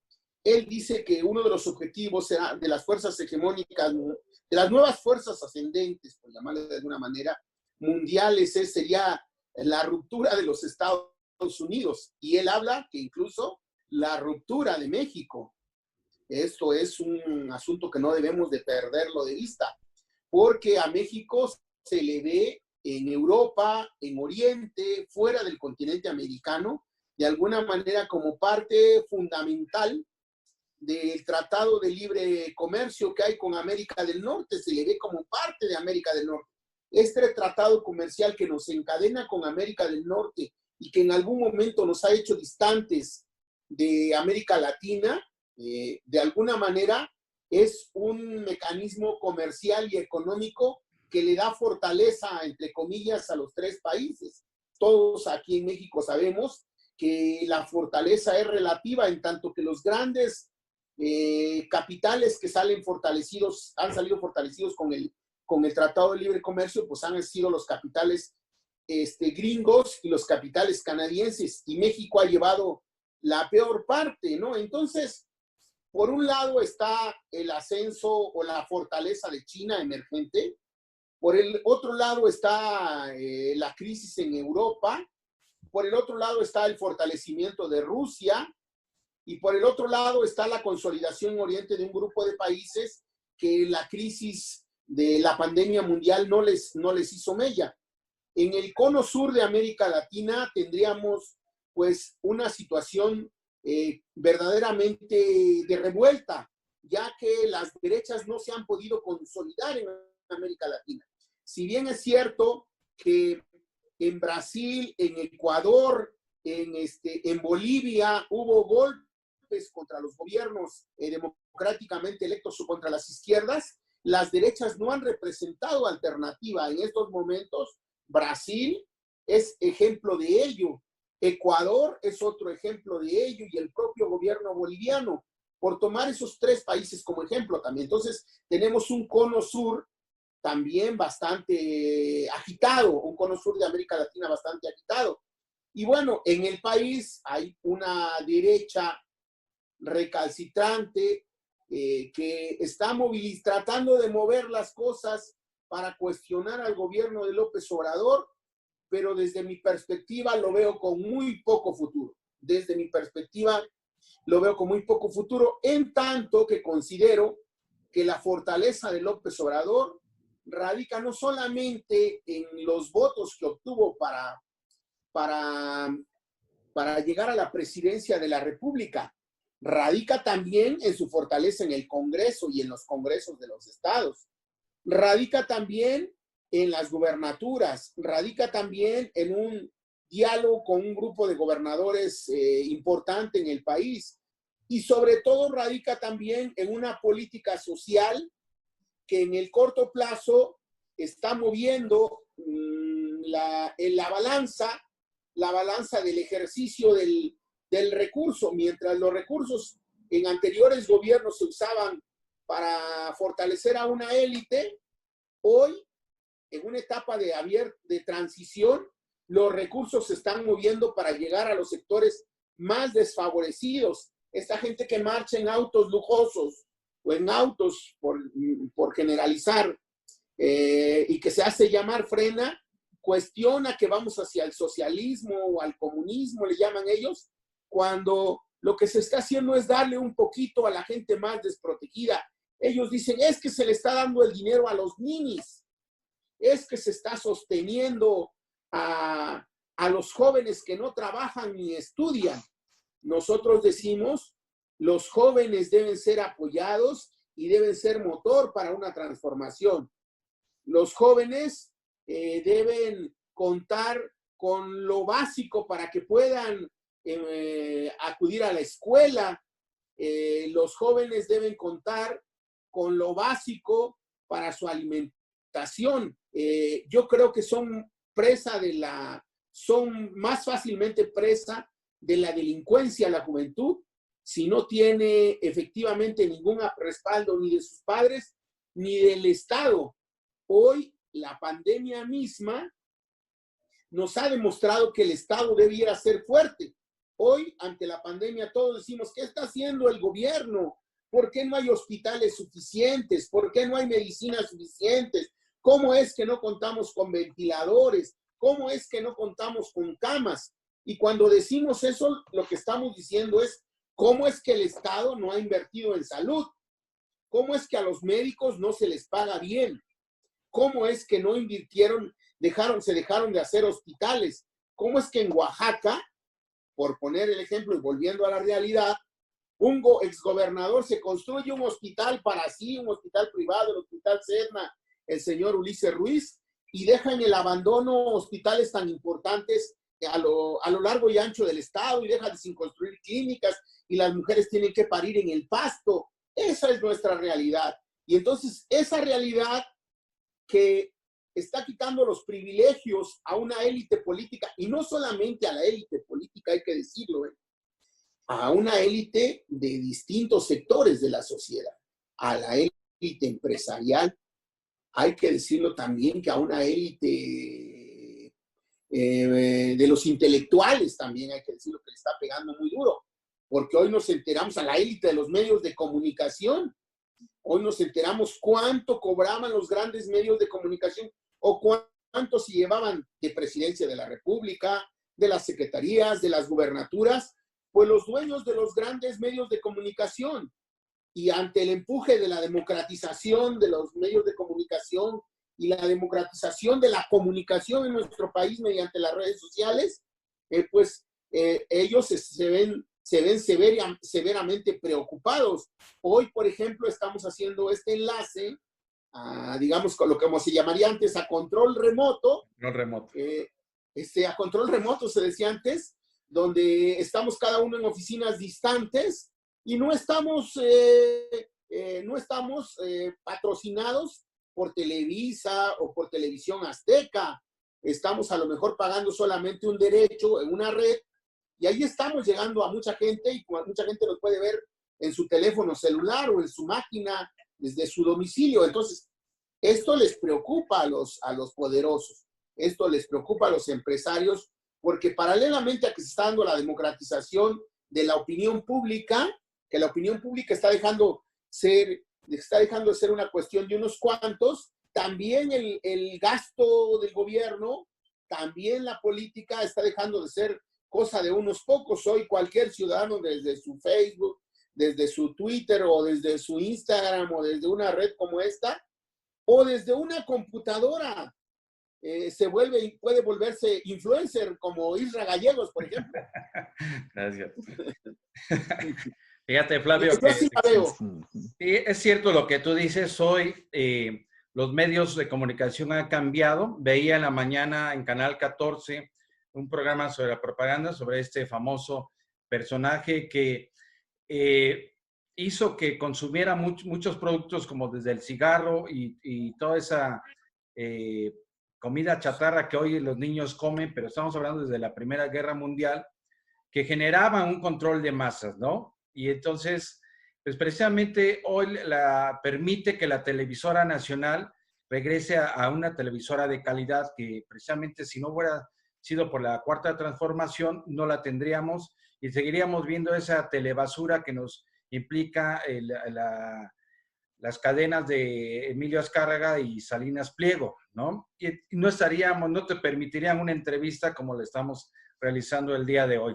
él dice que uno de los objetivos de las fuerzas hegemónicas, de las nuevas fuerzas ascendentes, por llamarlo de alguna manera, mundiales, sería la ruptura de los Estados Unidos. Y él habla que incluso la ruptura de México. Esto es un asunto que no debemos de perderlo de vista, porque a México se le ve en Europa, en Oriente, fuera del continente americano, de alguna manera como parte fundamental del Tratado de Libre Comercio que hay con América del Norte. Se le ve como parte de América del Norte. Este tratado comercial que nos encadena con América del Norte y que en algún momento nos ha hecho distantes de América Latina, de alguna manera es un mecanismo comercial y económico que le da fortaleza, entre comillas, a los tres países. Todos aquí en México sabemos que la fortaleza es relativa, en tanto que los grandes capitales que han salido fortalecidos con el Tratado de Libre Comercio, pues han sido los capitales gringos y los capitales canadienses, y México ha llevado la peor parte, ¿no? Entonces, por un lado está el ascenso o la fortaleza de China emergente, por el otro lado está la crisis en Europa, por el otro lado está el fortalecimiento de Rusia, y por el otro lado está la consolidación en Oriente de un grupo de países que la crisis de la pandemia mundial no les hizo mella. En el cono sur de América Latina tendríamos pues una situación verdaderamente de revuelta, ya que las derechas no se han podido consolidar en América Latina. Si bien es cierto que en Brasil, en Ecuador, en Bolivia hubo golpes contra los gobiernos democráticamente electos o contra las izquierdas, las derechas no han representado alternativa. En estos momentos, Brasil es ejemplo de ello. Ecuador es otro ejemplo de ello, y el propio gobierno boliviano, por tomar esos tres países como ejemplo también. Entonces, tenemos un cono sur también bastante agitado, un cono sur de América Latina bastante agitado. Y bueno, en el país hay una derecha recalcitrante que está tratando de mover las cosas para cuestionar al gobierno de López Obrador, pero desde mi perspectiva lo veo con muy poco futuro. Desde mi perspectiva lo veo con muy poco futuro, en tanto que considero que la fortaleza de López Obrador radica no solamente en los votos que obtuvo para llegar a la presidencia de la República, radica también en su fortaleza en el Congreso y en los congresos de los estados. Radica también en las gubernaturas, radica también en un diálogo con un grupo de gobernadores importante en el país, y sobre todo radica también en una política social que en el corto plazo está moviendo la balanza del ejercicio del recurso. Mientras los recursos en anteriores gobiernos se usaban para fortalecer a una élite, hoy, en una etapa de transición, los recursos se están moviendo para llegar a los sectores más desfavorecidos. Esta gente que marcha en autos lujosos o en autos, por generalizar, y que se hace llamar frena, cuestiona que vamos hacia el socialismo o al comunismo, le llaman ellos, cuando lo que se está haciendo es darle un poquito a la gente más desprotegida. Ellos dicen, es que se le está dando el dinero a los ninis, es que se está sosteniendo a a los jóvenes que no trabajan ni estudian. Nosotros decimos, los jóvenes deben ser apoyados y deben ser motor para una transformación. Los jóvenes deben contar con lo básico para que puedan acudir a la escuela. Los jóvenes deben contar con lo básico para su alimentación. Yo creo que son más fácilmente presa de la delincuencia la juventud si no tiene efectivamente ningún respaldo ni de sus padres ni del Estado. Hoy la pandemia misma nos ha demostrado que el Estado debiera ser fuerte. Hoy, ante la pandemia, todos decimos, ¿qué está haciendo el gobierno? ¿Por qué no hay hospitales suficientes? ¿Por qué no hay medicinas suficientes? ¿Cómo es que no contamos con ventiladores? ¿Cómo es que no contamos con camas? Y cuando decimos eso, lo que estamos diciendo es, ¿cómo es que el Estado no ha invertido en salud? ¿Cómo es que a los médicos no se les paga bien? ¿Cómo es que no invirtieron, se dejaron de hacer hospitales? ¿Cómo es que en Oaxaca, por poner el ejemplo y volviendo a la realidad, un exgobernador se construye un hospital para sí, un hospital privado, el Hospital Sedna, el señor Ulises Ruiz, y deja en el abandono hospitales tan importantes a lo largo y ancho del estado y deja sin construir clínicas y las mujeres tienen que parir en el pasto? Esa es nuestra realidad. Y entonces esa realidad que está quitando los privilegios a una élite política, y no solamente a la élite política, hay que decirlo, a una élite de distintos sectores de la sociedad, a la élite empresarial, hay que decirlo también que a una élite de los intelectuales también hay que decirlo que le está pegando muy duro, porque hoy nos enteramos a la élite de los medios de comunicación. Hoy nos enteramos cuánto cobraban los grandes medios de comunicación o cuánto se llevaban de Presidencia de la República, de las secretarías, de las gubernaturas, pues los dueños de los grandes medios de comunicación. Y ante el empuje de la democratización de los medios de comunicación y la democratización de la comunicación en nuestro país mediante las redes sociales, ellos se ven severamente preocupados. Hoy, por ejemplo, estamos haciendo este enlace, digamos, con lo que se llamaría antes a control remoto. A control remoto se decía antes, donde estamos cada uno en oficinas distantes y no estamos patrocinados por Televisa o por Televisión Azteca. Estamos a lo mejor pagando solamente un derecho en una red. Y ahí estamos llegando a mucha gente y mucha gente nos puede ver en su teléfono celular o en su máquina desde su domicilio. Entonces, esto les preocupa a los poderosos, esto les preocupa a los empresarios, porque paralelamente a que se está dando la democratización de la opinión pública, que la opinión pública está dejando de ser una cuestión de unos cuantos, también el gasto del gobierno, también la política está dejando de ser cosa de unos pocos. Hoy cualquier ciudadano desde su Facebook, desde su Twitter o desde su Instagram o desde una red como esta o desde una computadora puede volverse influencer como Isra Gallegos, por ejemplo. Gracias. Fíjate, Flavio, yo así la veo. Sí, es cierto lo que tú dices. Hoy los medios de comunicación han cambiado. Veía en la mañana en Canal 14 un programa sobre la propaganda, sobre este famoso personaje que hizo que consumiera muchos productos como desde el cigarro y toda esa comida chatarra que hoy los niños comen, pero estamos hablando desde la Primera Guerra Mundial, que generaban un control de masas, ¿no? Y entonces, pues precisamente hoy permite que la televisora nacional regrese a una televisora de calidad que precisamente si no hubiera sido por la Cuarta Transformación, no la tendríamos y seguiríamos viendo esa telebasura que nos implica las cadenas de Emilio Azcárraga y Salinas Pliego, ¿no? Y no te permitirían una entrevista como la estamos realizando el día de hoy.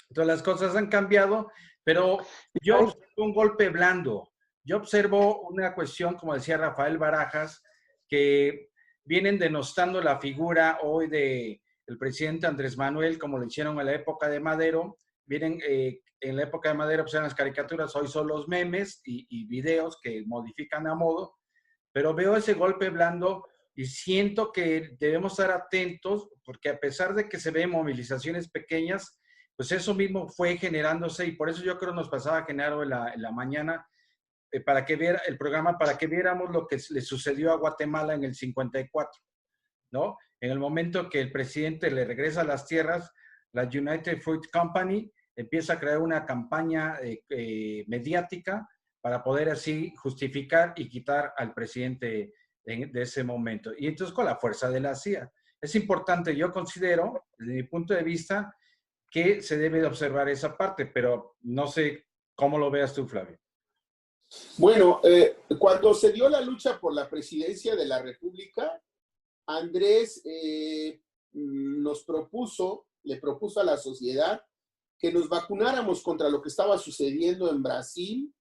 Entonces las cosas han cambiado, pero yo observo un golpe blando. Yo observo una cuestión, como decía Rafael Barajas, que vienen denostando la figura hoy de el presidente Andrés Manuel, como lo hicieron en la época de Madero. Miren, en la época de Madero pues eran las caricaturas, hoy son los memes y videos que modifican a modo, pero veo ese golpe blando y siento que debemos estar atentos, porque a pesar de que se ven movilizaciones pequeñas, pues eso mismo fue generándose, y por eso yo creo nos pasaba Genaro en la mañana, para que viera el programa, para que viéramos lo que le sucedió a Guatemala en el 54, ¿no? En el momento que el presidente le regresa a las tierras, la United Fruit Company empieza a crear una campaña mediática para poder así justificar y quitar al presidente de ese momento. Y entonces con la fuerza de la CIA. Es importante, yo considero, desde mi punto de vista, que se debe de observar esa parte, pero no sé cómo lo veas tú, Flavio. Bueno, cuando se dio la lucha por la presidencia de la República, Andrés le propuso a la sociedad que nos vacunáramos contra lo que estaba sucediendo en Brasil,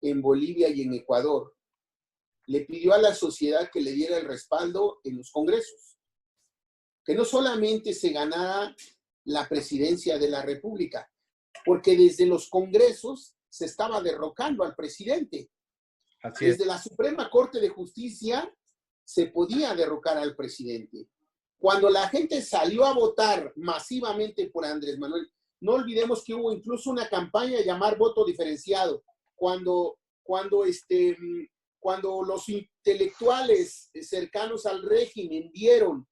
en Bolivia y en Ecuador. Le pidió a la sociedad que le diera el respaldo en los congresos, que no solamente se ganara la presidencia de la República, porque desde los congresos se estaba derrocando al presidente. Así es. Desde la Suprema Corte de Justicia se podía derrocar al presidente. Cuando la gente salió a votar masivamente por Andrés Manuel, no olvidemos que hubo incluso una campaña de llamar voto diferenciado. Cuando los intelectuales cercanos al régimen vieron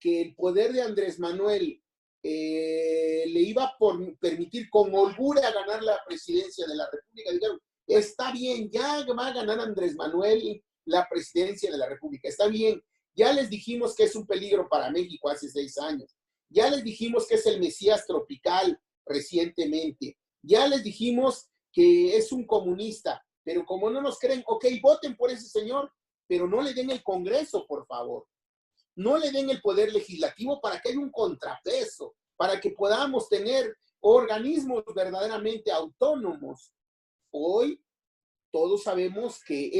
que el poder de Andrés Manuel le iba a permitir con holgura ganar la presidencia de la República, dijeron, está bien, ya va a ganar Andrés Manuel la presidencia de la República, está bien, ya les dijimos que es un peligro para México hace 6 años, ya les dijimos que es el Mesías tropical recientemente, ya les dijimos que es un comunista, pero como no nos creen, ok, voten por ese señor, pero no le den el Congreso, por favor. No le den el poder legislativo para que haya un contrapeso, para que podamos tener organismos verdaderamente autónomos. Hoy todos sabemos que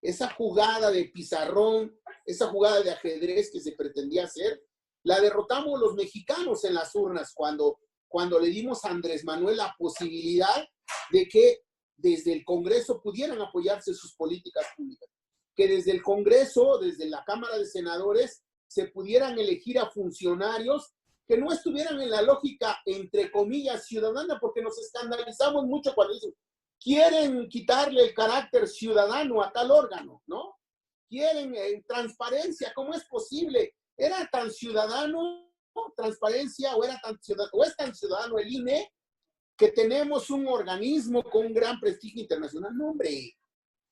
esa jugada de pizarrón, esa jugada de ajedrez que se pretendía hacer, la derrotamos los mexicanos en las urnas cuando le dimos a Andrés Manuel la posibilidad de que desde el Congreso pudieran apoyarse sus políticas públicas. Que desde el Congreso, desde la Cámara de Senadores, se pudieran elegir a funcionarios que no estuvieran en la lógica, entre comillas, ciudadana, porque nos escandalizamos mucho cuando dicen, quieren quitarle el carácter ciudadano a tal órgano, ¿no? Quieren transparencia, ¿cómo es posible? ¿Era tan ciudadano, transparencia, o es tan ciudadano el INE, que tenemos un organismo con un gran prestigio internacional? No, hombre.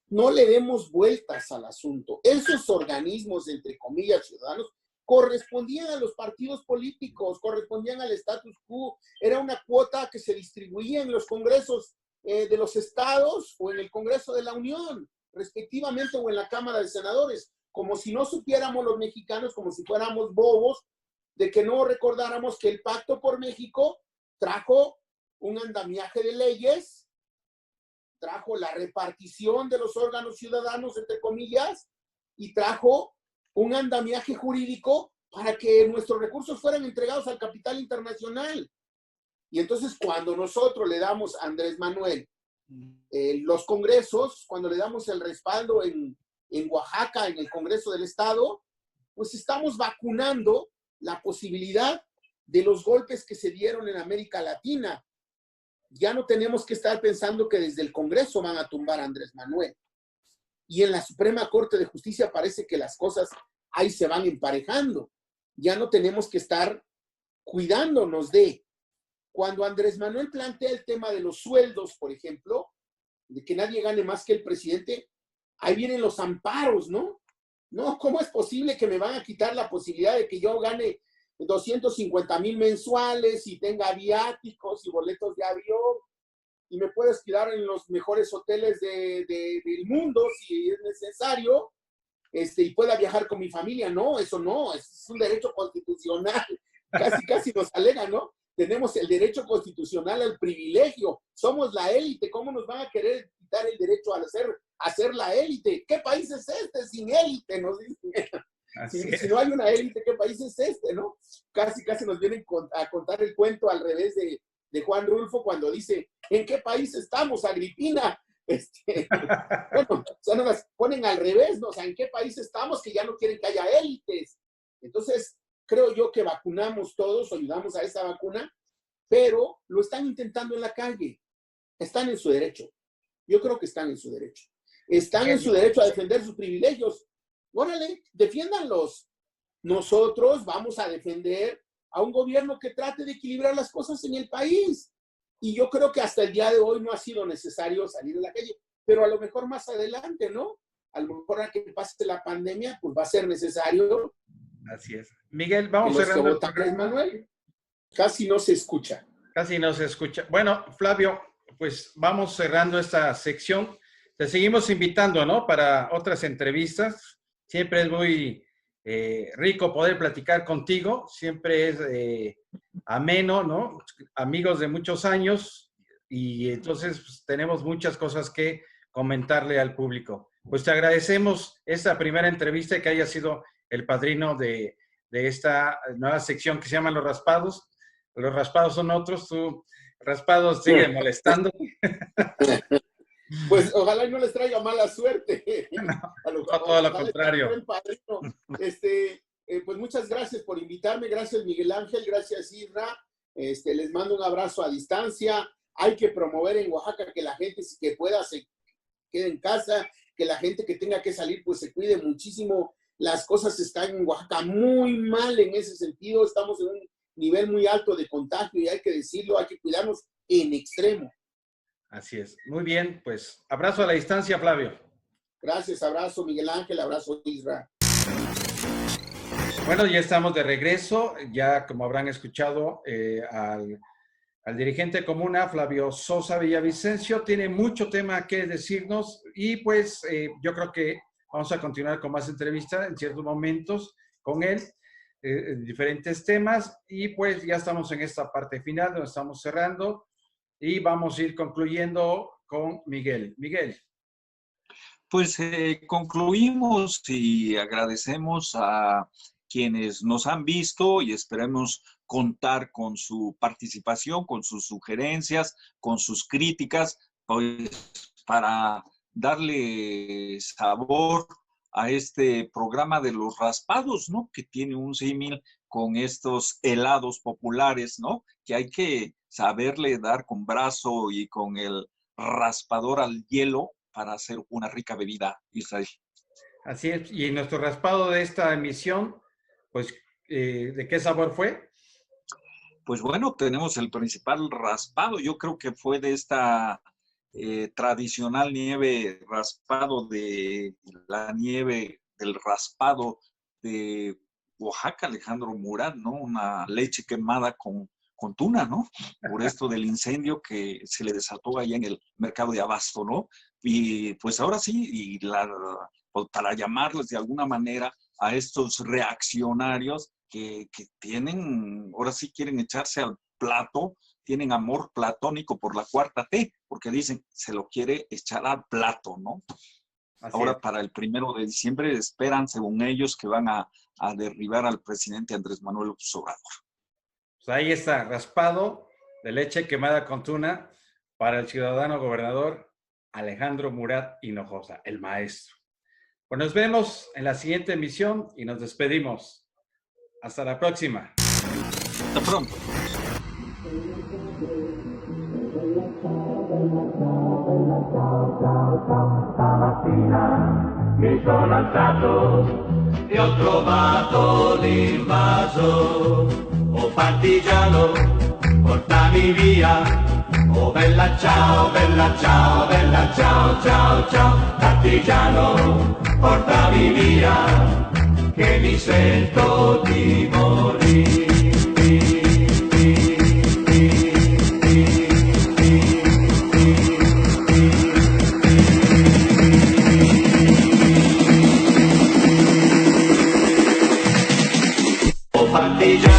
No le demos vueltas al asunto. Esos organismos, entre comillas, ciudadanos, correspondían a los partidos políticos, correspondían al status quo. Era una cuota que se distribuía en los congresos de los estados o en el Congreso de la Unión, respectivamente, o en la Cámara de Senadores. Como si no supiéramos los mexicanos, como si fuéramos bobos, de que no recordáramos que el Pacto por México trajo un andamiaje de leyes, trajo la repartición de los órganos ciudadanos, entre comillas, y trajo un andamiaje jurídico para que nuestros recursos fueran entregados al capital internacional. Y entonces cuando nosotros le damos a Andrés Manuel los congresos, cuando le damos el respaldo en Oaxaca, en el Congreso del Estado, pues estamos vacunando la posibilidad de los golpes que se dieron en América Latina. Ya no tenemos que estar pensando que desde el Congreso van a tumbar a Andrés Manuel. Y en la Suprema Corte de Justicia parece que las cosas ahí se van emparejando. Ya no tenemos que estar cuidándonos de. Cuando Andrés Manuel plantea el tema de los sueldos, por ejemplo, de que nadie gane más que el presidente, ahí vienen los amparos, ¿no? No, ¿cómo es posible que me van a quitar la posibilidad de que yo gane 250,000 mensuales y tenga viáticos y boletos de avión y me puedes quedar en los mejores hoteles del mundo si es necesario, y pueda viajar con mi familia? No, eso no, es un derecho constitucional. Casi nos alega, ¿no? Tenemos el derecho constitucional al privilegio. Somos la élite. ¿Cómo nos van a querer quitar el derecho a ser la élite? ¿Qué país es este sin élite? Nos dicen. Si no hay una élite, ¿qué país es este, no? Casi nos vienen a contar el cuento al revés de Juan Rulfo cuando dice, ¿en qué país estamos, Agripina? Bueno, o sea, nos ponen al revés, ¿no? O sea, ¿en qué país estamos que ya no quieren que haya élites? Entonces, creo yo que vacunamos todos, ayudamos a esa vacuna, pero lo están intentando en la calle. Están en su derecho. Yo creo que están en su derecho. Están en su derecho a defender sus privilegios. Órale, defiéndanlos. Nosotros vamos a defender a un gobierno que trate de equilibrar las cosas en el país. Y yo creo que hasta el día de hoy no ha sido necesario salir a la calle, pero a lo mejor más adelante, ¿no? A lo mejor a que pase la pandemia, pues va a ser necesario. Así es. Miguel, vamos cerrando. Manuel, casi no se escucha. Casi no se escucha. Bueno, Flavio, pues vamos cerrando esta sección. Te seguimos invitando, ¿no? Para otras entrevistas. Siempre es muy rico poder platicar contigo. Siempre es ameno, ¿no? Amigos de muchos años. Y entonces pues, tenemos muchas cosas que comentarle al público. Pues te agradecemos esta primera entrevista y que haya sido el padrino de esta nueva sección que se llama Los Raspados. Los raspados son otros, tú raspados sigue molestando. Pues ojalá y no les traiga mala suerte. No, todo lo contrario. Pues muchas gracias por invitarme, gracias Miguel Ángel, gracias Isra. Les mando un abrazo a distancia. Hay que promover en Oaxaca que la gente que pueda se quede en casa, que la gente que tenga que salir pues se cuide muchísimo. Las cosas están en Oaxaca muy mal en ese sentido, estamos en un nivel muy alto de contagio y hay que decirlo, hay que cuidarnos en extremo. Así es. Muy bien, pues abrazo a la distancia, Flavio. Gracias, abrazo Miguel Ángel, abrazo Isra. Bueno, ya estamos de regreso, ya como habrán escuchado al dirigente comuna, Flavio Sosa Villavicencio, tiene mucho tema que decirnos y pues yo creo que vamos a continuar con más entrevistas en ciertos momentos con él. Diferentes temas y pues ya estamos en esta parte final donde estamos cerrando y vamos a ir concluyendo con Miguel. Miguel. Pues concluimos y agradecemos a quienes nos han visto y esperemos contar con su participación, con sus sugerencias, con sus críticas, pues para darle sabor a este programa de los raspados, ¿no? Que tiene un símil con estos helados populares, ¿no? Que hay que saberle dar con brazo y con el raspador al hielo para hacer una rica bebida, Israel. Así es. Y nuestro raspado de esta emisión, pues, ¿de qué sabor fue? Pues bueno, tenemos el principal raspado. Yo creo que fue de esta tradicional nieve raspado de la nieve del raspado de Oaxaca, Alejandro Murat, ¿no? Una leche quemada con tuna, ¿no? Por esto del incendio que se le desató allá en el mercado de Abasto, ¿no? Y pues ahora sí, para llamarles de alguna manera a estos reaccionarios que tienen, ahora sí quieren echarse al plato, tienen amor platónico por la cuarta T, porque dicen, se lo quiere echar al plato, ¿no? Así ahora es. Para el 1 de diciembre esperan, según ellos, que van a derribar al presidente Andrés Manuel López Obrador. Pues ahí está, raspado de leche quemada con tuna para el ciudadano gobernador Alejandro Murat Hinojosa, el maestro. Pues nos vemos en la siguiente emisión y nos despedimos. Hasta la próxima. Hasta pronto. Stamattina mi sono alzato e ho trovato l'invaso. Oh partigiano, portami via. Oh bella ciao, bella ciao, bella ciao, ciao, ciao. Partigiano, portami via, che mi sento di morire. Partigiano